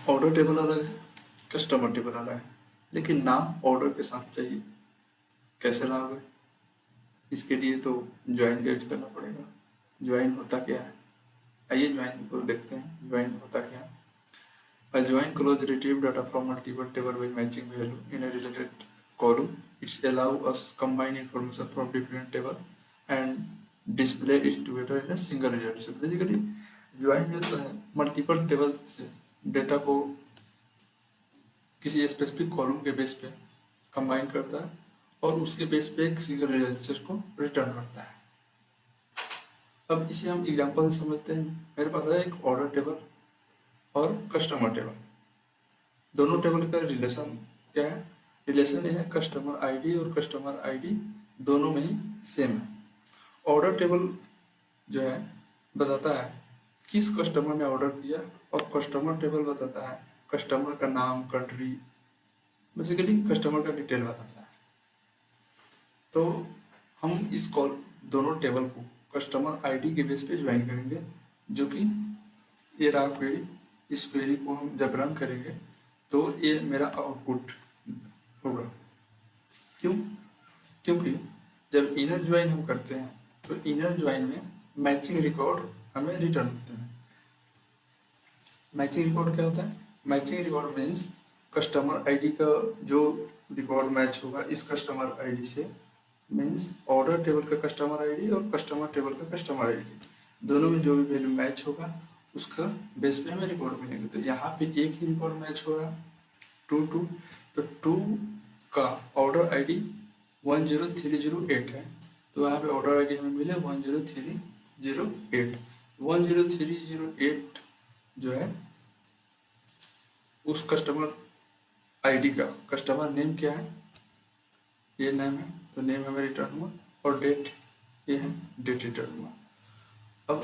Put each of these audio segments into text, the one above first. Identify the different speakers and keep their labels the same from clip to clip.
Speaker 1: Order table अलग है, customer table अलग है, लेकिन नाम ऑर्डर के साथ चाहिए। कैसे लाओगे? इसके लिए तो ज्वाइन का यूज करना पड़ेगा। ज्वाइन होता क्या है, आइए ज्वाइन को देखते हैं। ज्वाइन होता क्या है? A join clause retrieve data from multiple table by matching value in a related column. It's allow us combine information from different table and display it together in a single result. So basically join जो है multiple table से data को किसी specific column के base पे combine करता है और उसके बेस पे एक सिंगल रजिस्टर को रिटर्न करता है। अब इसे हम एग्जांपल से समझते हैं। मेरे पास है एक ऑर्डर टेबल और कस्टमर टेबल। दोनों टेबल का रिलेशन क्या है? रिलेशन ये है कस्टमर आईडी और कस्टमर आईडी दोनों में ही सेम है। ऑर्डर टेबल जो है बताता है किस कस्टमर ने ऑर्डर किया और कस्टमर टेबल बताता है कस्टमर का नाम, कंट्री, बेसिकली कस्टमर का डिटेल बताता है। तो हम इस कॉल दोनों टेबल को कस्टमर आईडी के बेस पे ज्वाइन करेंगे, जो कि ये रहा क्वेरी। इस क्वेरी को हम जब रन करेंगे तो ये मेरा आउटपुट होगा। क्यों? क्योंकि जब इनर ज्वाइन हम करते हैं तो इनर ज्वाइन में मैचिंग रिकॉर्ड हमें रिटर्न होते हैं। मैचिंग रिकॉर्ड क्या होता है? Matching record means customer ID का जो रिकॉर्ड मैच होगा इस कस्टमर आईडी से, मीन्स ऑर्डर टेबल का कस्टमर आईडी और कस्टमर टेबल का कस्टमर आईडी दोनों में जो भी वैल्यू मैच होगा उसका बेस पे हमें रिकॉर्ड मिलेंगे। तो यहाँ पे एक ही रिकॉर्ड मैच हो रहा है 2 तो 2 का ऑर्डर आईडी 10308 है, तो यहाँ पे ऑर्डर आईडी हमें मिले 10308। 10308 जो है उस कस्टमर आईडी का कस्टमर नेम क्या है? ये नेम है, तो नेम हमें रिटर्न हुआ और डेट ये है, डेट रिटर्न हुआ। अब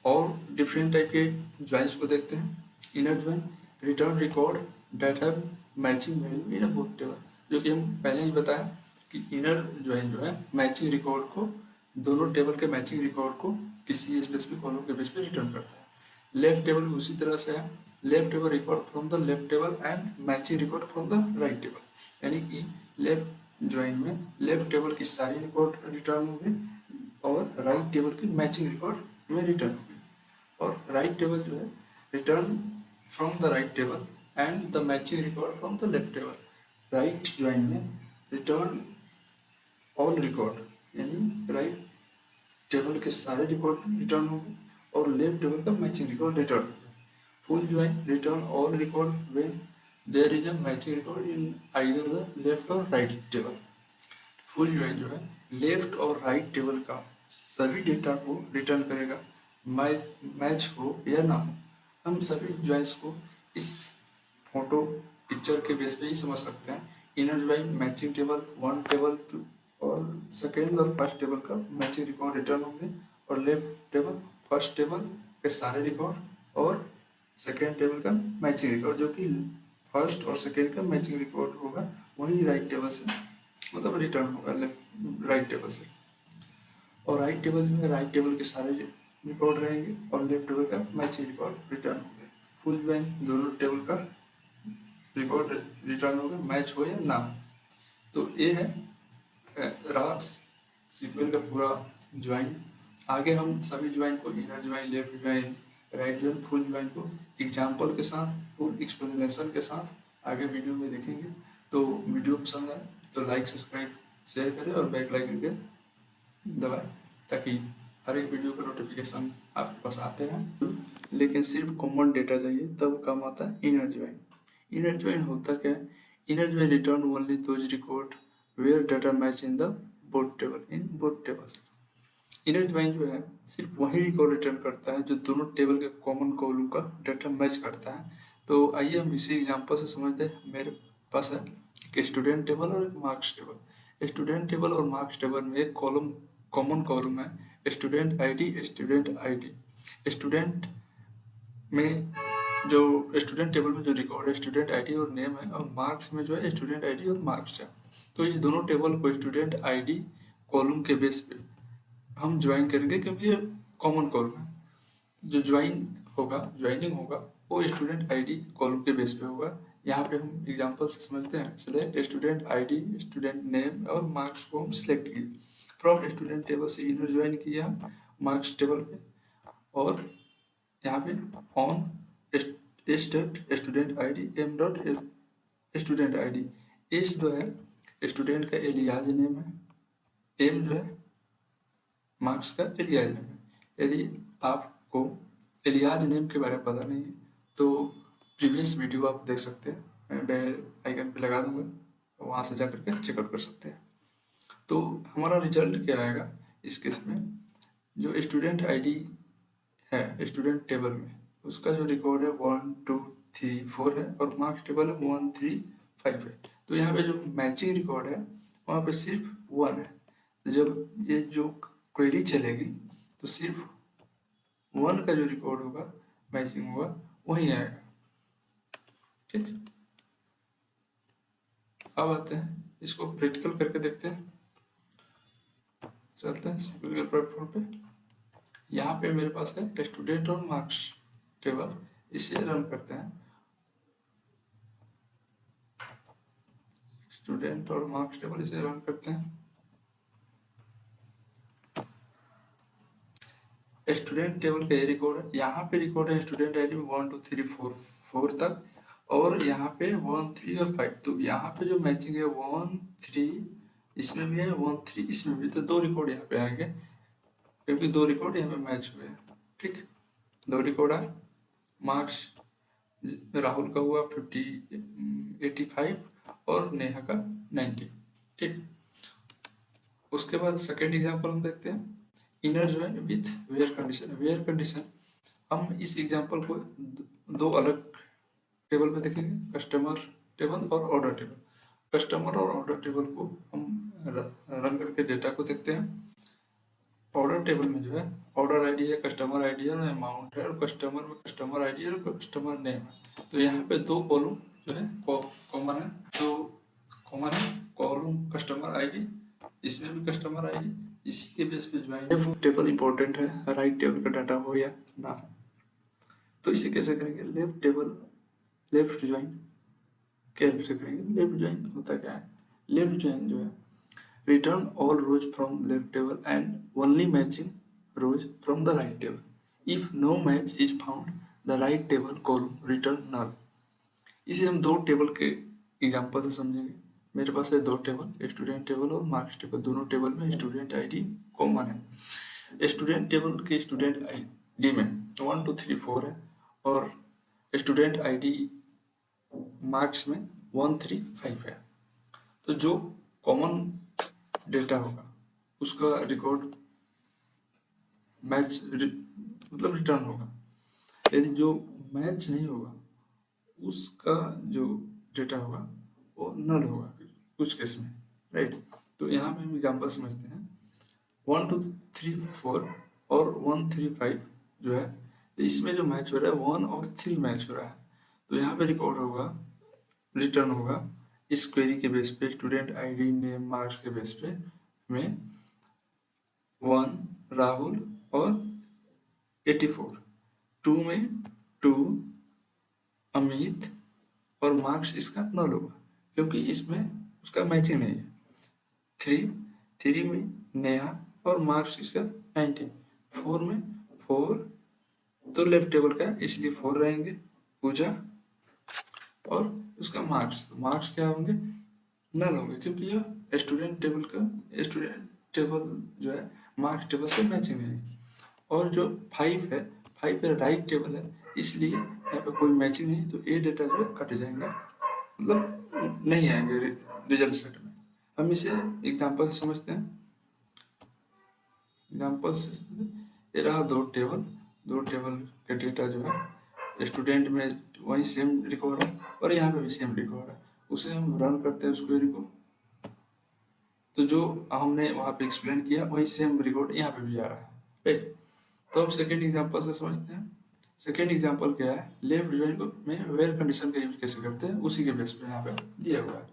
Speaker 1: और डिफरेंट टाइप के ज्वाइंस को देखते हैं। Inner join return record that have matching value in a book table, जो कि हम पहले ही बताया कि इनर ज्वाइन जो है मैचिंग रिकॉर्ड को, दोनों टेबल के मैचिंग रिकॉर्ड को किसी स्पेसिफिक कॉलम के बेस पे रिटर्न करता है। लेफ्ट टेबल भी उसी तरह से है, left table record from the left table and matching record from the right table, यानी कि लेफ्ट ज्वाइन में लेफ्ट टेबल की सारी रिकॉर्ड रिटर्न होंगे और राइट टेबल की मैचिंग रिकॉर्ड में रिटर्न होगी। और राइट टेबल जो है return from the right table and the matching record from the left table. Right join में रिटर्न ऑल रिकॉर्ड, यानी राइट टेबल के सारे रिकॉर्ड रिटर्न होंगे और लेफ्ट टेबल का मैचिंग रिकॉर्ड रिटर्न होगा। Full join return all record when there is a matching record in either the left or right table. Full join जो है left or right table का सभी data को return करेगा, match हो या ना हो। हम सभी ज्वाइंस को इस फोटो पिक्चर के बेस पे ही समझ सकते हैं। Inner join matching table 1 table और सेकेंड और फर्स्ट टेबल का मैचिंग रिकॉर्ड रिटर्न होंगे और लेफ्ट टेबल फर्स्ट टेबल के सारे रिकॉर्ड और सेकेंड टेबल का मैचिंग रिकॉर्ड, जो कि फर्स्ट और सेकेंड का मैचिंग रिकॉर्ड होगा वही राइट टेबल से, मतलब रिटर्न होगा राइट टेबल से। और राइट टेबल जो है राइट टेबल के सारे रिकॉर्ड रहेंगे और लेफ्ट टेबल का मैचिंग रिकॉर्ड रिटर्न होगा। फुल ज्वाइन दोनों टेबल का रिकॉर्ड रिटर्न होगा, मैच हो या ना हो। तो ये है रहा सीक्वल का पूरा ज्वाइन। आगे हम सभी ज्वाइन को inner join, left join, right join, full join को एग्जाम्पल के साथ, फुल एक्सप्लेनेशन के साथ आगे वीडियो में देखेंगे। तो वीडियो पसंद आए तो लाइक, सब्सक्राइब, शेयर करें और बैक लाइक करके दबाएं, ताकि हर एक वीडियो का नोटिफिकेशन आपके पास आते रहें। लेकिन सिर्फ कॉमन डेटा चाहिए तब काम आता है इनर ज्वाइन। इनर ज्वाइन होता क्या है? Inner join return only those record where data match in the both table, in both tables. Inner join जो है सिर्फ वही रिकॉर्ड रिटर्न करता है जो दोनों टेबल के कॉमन कॉलम का डाटा मैच करता है। तो आइए हम इसी एग्जांपल से समझते हैं। मेरे पास है एक स्टूडेंट टेबल और एक मार्क्स टेबल। स्टूडेंट टेबल और मार्क्स टेबल में एक कॉलम, कॉमन कॉलम है student ID, student ID. Student में जो स्टूडेंट टेबल में जो रिकॉर्ड है स्टूडेंट आईडी और नेम है, और मार्क्स में जो है स्टूडेंट आईडी और मार्क्स है। तो इस दोनों टेबल को स्टूडेंट आईडी कॉलम के बेस पे हम ज्वाइन करेंगे, क्योंकि ये कॉमन कॉलम है। जो ज्वाइन होगा, ज्वाइनिंग होगा वो स्टूडेंट आईडी कॉलम के बेस पे होगा। यहाँ पे हम एग्जांपल से समझते हैं। Select student ID, student name और मार्क्स को हम सिलेक्ट किए फ्रॉम स्टूडेंट टेबल से, इनर ज्वाइन किया मार्क्स टेबल पे, और यहाँ पे on S dot student ID M dot student ID. S जो है स्टूडेंट का एलियाज नेम है, एम जो है मार्क्स का एलियाज नेम है। यदि आपको एलियाज नेम के बारे में पता नहीं है तो प्रीवियस वीडियो आप देख सकते हैं, मैं बेल आइकन पे लगा दूंगा, वहाँ से जा करके चेकआउट कर सकते हैं। तो हमारा रिजल्ट क्या आएगा इस केस में, जो स्टूडेंट आईडी है स्टूडेंट टेबल में उसका जो रिकॉर्ड है 1 2 3 4 है, और मार्क्स टेबल है 1 3 5 है। तो यहाँ पे जो मैचिंग रिकॉर्ड है वहाँ पे सिर्फ 1 है। जब ये जो क्वेरी चलेगी तो सिर्फ 1 का जो रिकॉर्ड होगा मैचिंग होगा वही आएगा। ठीक, अब आते हैं इसको प्रैक्टिकल करके देखते हैं। चलते हैं सिंपल प्लेटफॉर्म पे। यहाँ पे मेरे पास है स्टूडेंट और मार्क्स टेबल, इसे रन करते हैं। स्टूडेंट और मार्क्स टेबल इसे रन करते हैं। स्टूडेंट टेबल का ये रिकॉर्ड है, यहाँ पे रिकॉर्ड है स्टूडेंट आईडी 1 2 3 4 तक, और यहाँ पे 1 3 और 5। तो यहाँ पे जो मैचिंग है 1 3 इसमें भी है, 1 3 इसमें भी, तो 2 रिकॉर्ड यहाँ पे आएंगे क्योंकि 2 रिकॉर्ड यहाँ पे मैच हुए हैं। ठीक, 2 रिकॉर्ड है। मार्क्स राहुल का हुआ 85 और नेहा का 90। ठीक, उसके बाद सेकेंड एग्जाम्पल हम देखते हैं, inner join with where condition. Where condition हम इस एग्जाम्पल को दो अलग टेबल में देखेंगे, कस्टमर टेबल और ऑर्डर टेबल। कस्टमर और ऑर्डर टेबल को हम रन करके डेटा को देखते हैं। ऑर्डर टेबल में जो है ऑर्डर आईडी है, कस्टमर आईडी है और अमाउंट है, और कस्टमर में कस्टमर आईडी है और कस्टमर नेम है। तो यहाँ पे 2 कॉलम जो है कॉमन है, तो कॉमन है कॉलम कस्टमर आईडी, इसमें भी कस्टमर आईडी, इसी के बेस पे ज्वाइन लेफ्ट टेबल इंपॉर्टेंट है, राइट टेबल का डाटा हो या ना हो। तो इसे कैसे करेंगे, लेफ्ट टेबल लेफ्ट ज्वाइन के हेल्प से करेंगे। लेफ्ट ज्वाइन होता क्या है, लेफ्ट ज्वाइन जो है return all rows from left table and only matching rows from the right table. If no match is found, the right table column return null. इसे हम 2 टेबल के एग्जांपल से समझेंगे। मेरे पास है 2 टेबल, स्टूडेंट टेबल और मार्क्स टेबल। दोनों table में स्टूडेंट आईडी कॉमन है। स्टूडेंट टेबल के स्टूडेंट आईडी में 1 2 3 4 है, और स्टूडेंट आईडी मार्क्स में 1 3 5 है। तो जो कॉमन डेटा होगा उसका रिकॉर्ड मैच मतलब रिटर्न होगा। यदि जो मैच नहीं होगा उसका जो डेटा होगा वो नल होगा कुछ केस में, राइट। तो यहाँ पे हम एग्जाम्पल समझते हैं। 1 2 3 4 और 1 3 5 जो है, तो इसमें जो मैच हो रहा है 1 और 3 मैच हो रहा है। तो यहाँ पे रिकॉर्ड होगा, रिटर्न होगा इस क्वेरी के बेस पे, स्टूडेंट आईडी नेम मार्क्स के बेस पे में 1 राहुल और 84, 2 में 2 अमित, और मार्क्स इसका नल होगा क्योंकि इसमें उसका मैचिंग नहीं है। 3 में नेहा और मार्क्स इसका 90, 4 में 4 तो लेफ्ट टेबल का इसलिए 4 रहेंगे, पूजा और उसका मार्क्स क्या होंगे, नल होंगे क्योंकि यह स्टूडेंट टेबल का स्टूडेंट टेबल जो है मार्क्स टेबल से मैचिंग है। और जो 5 है, 5 पे राइट टेबल है इसलिए यहाँ पे कोई मैचिंग नहीं, तो ए डेटा जो है कट जाएंगे, मतलब नहीं आएंगे रिजल्ट सेट में। हम इसे एग्जांपल से समझते हैं। एग्जांपल से ये रहा 2 टेबल का डेटा जो है स्टूडेंट में वही सेम रिकॉर्ड है और यहाँ पे भी सेम रिकॉर्ड है। उसे हम रन करते हैं उस क्वेरी को, तो जो हमने वहाँ पे एक्सप्लेन किया वही सेम रिकॉर्ड यहाँ पे भी आ रहा है, राइट। तो हम सेकेंड एग्जांपल से समझते हैं। सेकेंड एग्जांपल क्या है, लेफ्ट ज्वाइन में वेयर कंडीशन का यूज कैसे करते हैं उसी के बेस पे यहाँ पे दिया हुआ है।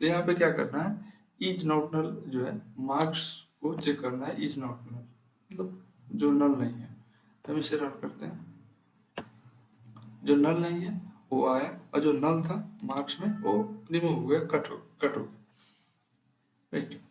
Speaker 1: तो यहाँ पे क्या करना है, इज नॉट नल जो है मार्क्स को चेक करना है, इज नॉट नल मतलब जो नल नहीं है। तो हम इसे रन करते हैं। जो नल नहीं है वो आया, और जो नल था मार्क्स में वो रिमूव हो गया, कट हो गया। राइट,